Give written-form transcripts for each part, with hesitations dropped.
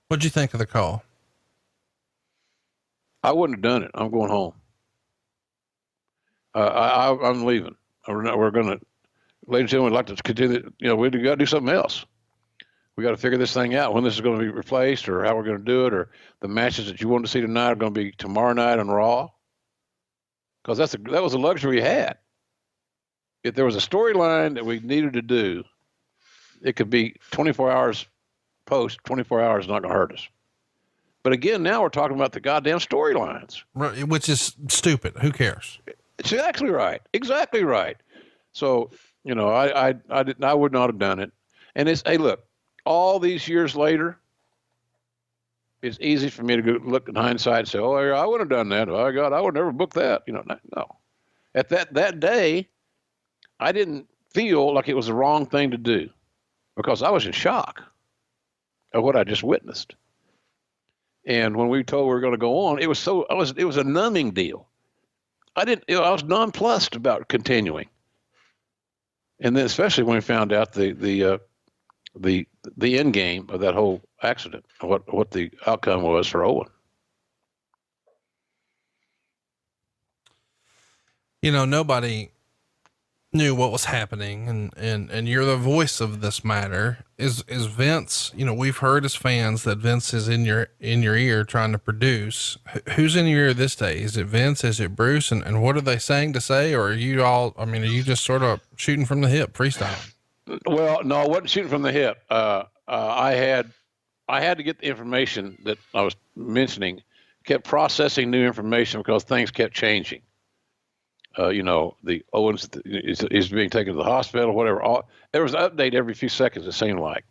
What'd you think of the call? I wouldn't have done it. I'm going home. I'm leaving. We're going to, ladies and gentlemen, we'd like to continue. We got to do something else. We got to figure this thing out, when this is going to be replaced, or how we're going to do it, or the matches that you wanted to see tonight are going to be tomorrow night on Raw. Because that was a luxury we had. If there was a storyline that we needed to do, it could be 24 hours post. 24 hours is not going to hurt us. But again, now we're talking about the goddamn storylines, which is stupid. Who cares? It's exactly right. Exactly right. So, I would not have done it. And hey, look, all these years later, it's easy for me to go look in hindsight and say, oh, I wouldn't have done that. Oh, God, I would never book that. No. At that day, I didn't feel like it was the wrong thing to do because I was in shock of what I just witnessed. And when we told we were going to go on, it was a numbing deal. I was nonplussed about continuing. And then especially when we found out the end game of that whole accident, what the outcome was for Owen. Nobody knew what was happening, and you're the voice of this matter. Is Vince, we've heard as fans that Vince is in your ear trying to produce. Who's in your ear this day? Is it Vince? Is it Bruce? And what are they saying to say? Or are you just sort of shooting from the hip, freestyle? Well, no, I wasn't shooting from the hip. I had to get the information that I was mentioning, kept processing new information because things kept changing. The Owens is being taken to the hospital, whatever. There was an update every few seconds, it seemed like.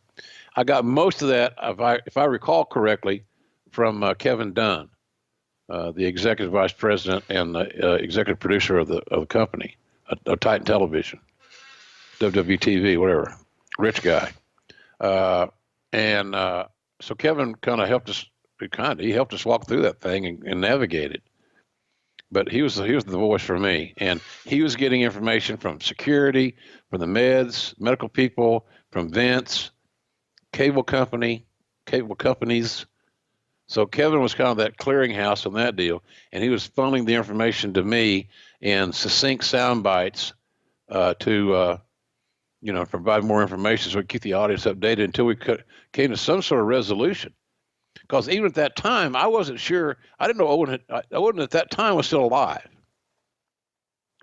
I got most of that, if I recall correctly, from Kevin Dunn, the executive vice president and executive producer of the company, of Titan Television, WWTV, whatever, rich guy. So Kevin kind of helped us. He helped us walk through that thing and navigate it. But he was the voice for me, and he was getting information from security, from the medical people, from Vince, cable companies. So Kevin was kind of that clearinghouse on that deal, and he was funneling the information to me in succinct sound bites to provide more information so we could keep the audience updated until we came to some sort of resolution. Because even at that time, I wasn't sure. I didn't know Owen at that time was still alive.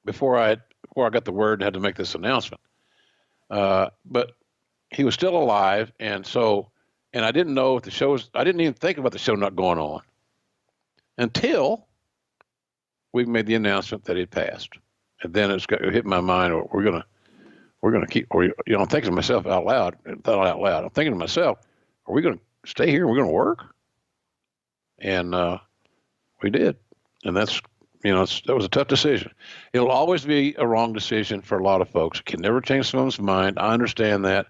Before I got the word and had to make this announcement, but he was still alive, and I didn't know if the show was. I didn't even think about the show not going on until we made the announcement that he'd passed, and then it hit my mind. We're gonna keep. I'm thinking to myself out loud. I'm thinking to myself, are we gonna stay here? We're gonna work. And we did, and that was a tough decision. It'll always be a wrong decision for a lot of folks. It can never change someone's mind. I understand that,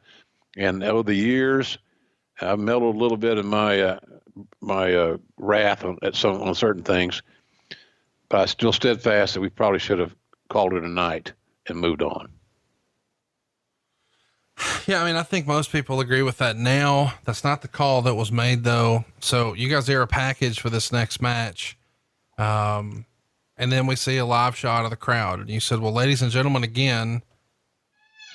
and over the years, I've mellowed a little bit in my wrath on certain things, but I still steadfast that we probably should have called it a night and moved on. Yeah, I think most people agree with that now. That's not the call that was made, though. So you guys air a package for this next match. And then we see a live shot of the crowd. And you said, well, ladies and gentlemen, again,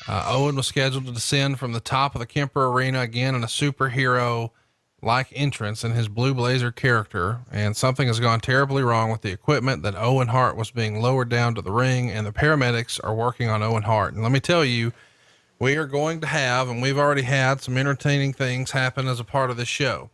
Owen was scheduled to descend from the top of the Kemper Arena again in a superhero-like entrance in his blue blazer character. And something has gone terribly wrong with the equipment that Owen Hart was being lowered down to the ring, and the paramedics are working on Owen Hart. And let me tell you, we are going to have, and we've already had, some entertaining things happen as a part of this show.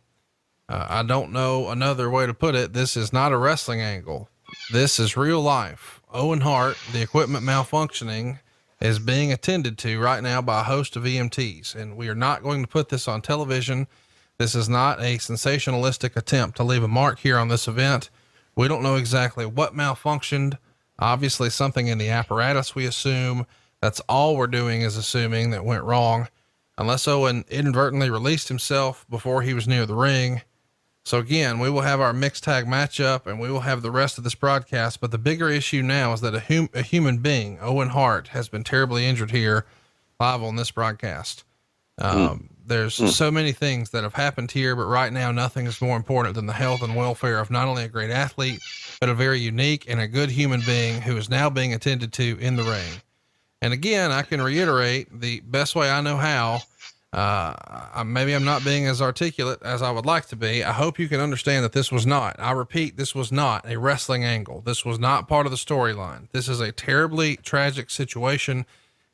I don't know another way to put it. This is not a wrestling angle. This is real life. Owen Hart, the equipment malfunctioning, is being attended to right now by a host of EMTs, and we are not going to put this on television. This is not a sensationalistic attempt to leave a mark here on this event. We don't know exactly what malfunctioned. Obviously something in the apparatus, we assume. That's all we're doing, is assuming that went wrong, unless Owen inadvertently released himself before he was near the ring. So again, we will have our mixed tag matchup, and we will have the rest of this broadcast. But the bigger issue now is that a human being, Owen Hart, has been terribly injured here live on this broadcast. There's so many things that have happened here, but right now nothing is more important than the health and welfare of not only a great athlete, but a very unique and a good human being who is now being attended to in the ring. And again, I can reiterate the best way I know how. Maybe I'm not being as articulate as I would like to be. I hope you can understand that this was not, I repeat, this was not a wrestling angle. This was not part of the storyline. This is a terribly tragic situation,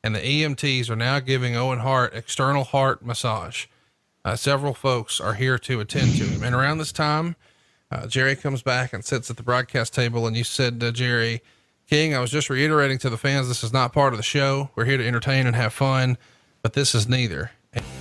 and the EMTs are now giving Owen Hart external heart massage. Several folks are here to attend to him. And around this time, Jerry comes back and sits at the broadcast table, and you said, Jerry King, I was just reiterating to the fans, this is not part of the show. We're here to entertain and have fun, but this is neither.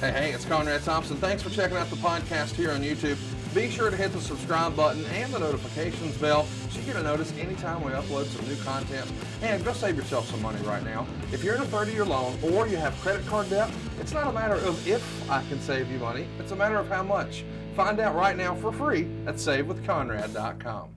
Hey, it's Conrad Thompson. Thanks for checking out the podcast here on YouTube. Be sure to hit the subscribe button and the notifications bell so you get a notice anytime we upload some new content. And go save yourself some money right now. If you're in a 30-year loan or you have credit card debt, it's not a matter of if I can save you money. It's a matter of how much. Find out right now for free at savewithconrad.com.